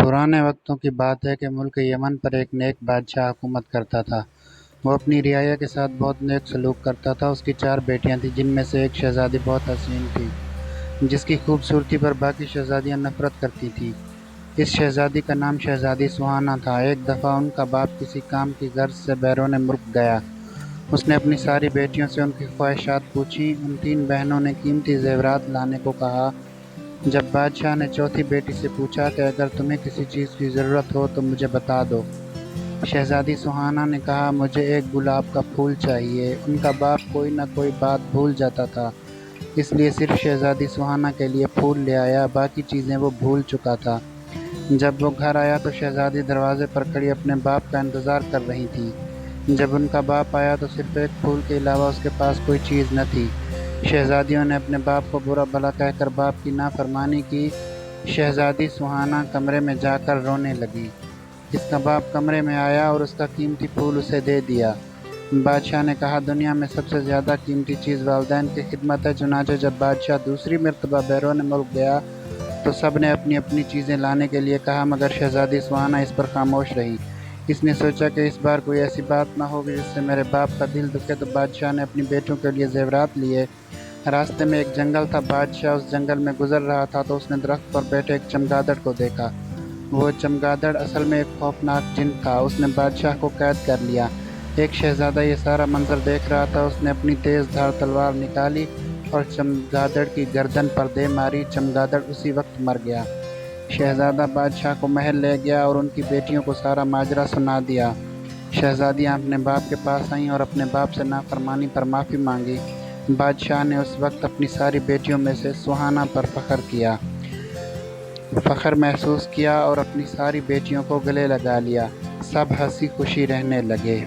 پرانے وقتوں کی بات ہے کہ ملک یمن پر ایک نیک بادشاہ حکومت کرتا تھا۔ وہ اپنی رعایا کے ساتھ بہت نیک سلوک کرتا تھا۔ اس کی 4 بیٹیاں تھیں، جن میں سے ایک شہزادی بہت حسین تھی، جس کی خوبصورتی پر باقی شہزادیاں نفرت کرتی تھیں۔ اس شہزادی کا نام شہزادی سہانا تھا۔ ایک دفعہ ان کا باپ کسی کام کی غرض سے بیرون ملک گیا۔ اس نے اپنی ساری بیٹیوں سے ان کی خواہشات پوچھیں۔ ان 3 بہنوں نے قیمتی زیورات لانے کو کہا۔ جب بادشاہ نے چوتھی بیٹی سے پوچھا کہ اگر تمہیں کسی چیز کی ضرورت ہو تو مجھے بتا دو، شہزادی سہانا نے کہا مجھے ایک گلاب کا پھول چاہیے۔ ان کا باپ کوئی نہ کوئی بات بھول جاتا تھا، اس لیے صرف شہزادی سہانا کے لیے پھول لے آیا، باقی چیزیں وہ بھول چکا تھا۔ جب وہ گھر آیا تو شہزادی دروازے پر کھڑی اپنے باپ کا انتظار کر رہی تھی۔ جب ان کا باپ آیا تو صرف ایک پھول کے علاوہ اس کے پاس کوئی چیز نہ تھی۔ شہزادیوں نے اپنے باپ کو برا بھلا کہہ کر باپ کی نافرمانی کی۔ شہزادی سہانا کمرے میں جا کر رونے لگی۔ اس کا باپ کمرے میں آیا اور اس کا قیمتی پھول اسے دے دیا۔ بادشاہ نے کہا دنیا میں سب سے زیادہ قیمتی چیز والدین کی خدمت ہے۔ چنانچہ جب بادشاہ دوسری مرتبہ بیرون ملک گیا تو سب نے اپنی اپنی چیزیں لانے کے لیے کہا، مگر شہزادی سہانا اس پر خاموش رہی۔ اس نے سوچا کہ اس بار کوئی ایسی بات نہ ہوگی جس سے میرے باپ کا دل دکھے، تو بادشاہ نے اپنی بیٹیوں کے لیے زیورات لیے۔ راستے میں ایک جنگل تھا۔ بادشاہ اس جنگل میں گزر رہا تھا تو اس نے درخت پر بیٹھے ایک چمگادڑ کو دیکھا۔ وہ چمگادڑ اصل میں ایک خوفناک جن تھا۔ اس نے بادشاہ کو قید کر لیا۔ ایک شہزادہ یہ سارا منظر دیکھ رہا تھا۔ اس نے اپنی تیز دھار تلوار نکالی اور چمگادڑ کی گردن پر دے ماری۔ چمگادڑ اسی وقت مر گیا۔ شہزادہ بادشاہ کو محل لے گیا اور ان کی بیٹیوں کو سارا ماجرا سنا دیا۔ شہزادیاں اپنے باپ کے پاس آئیں اور اپنے باپ سے نافرمانی پر معافی مانگی۔ بادشاہ نے اس وقت اپنی ساری بیٹیوں میں سے سہانا پر فخر محسوس کیا اور اپنی ساری بیٹیوں کو گلے لگا لیا۔ سب ہنسی خوشی رہنے لگے۔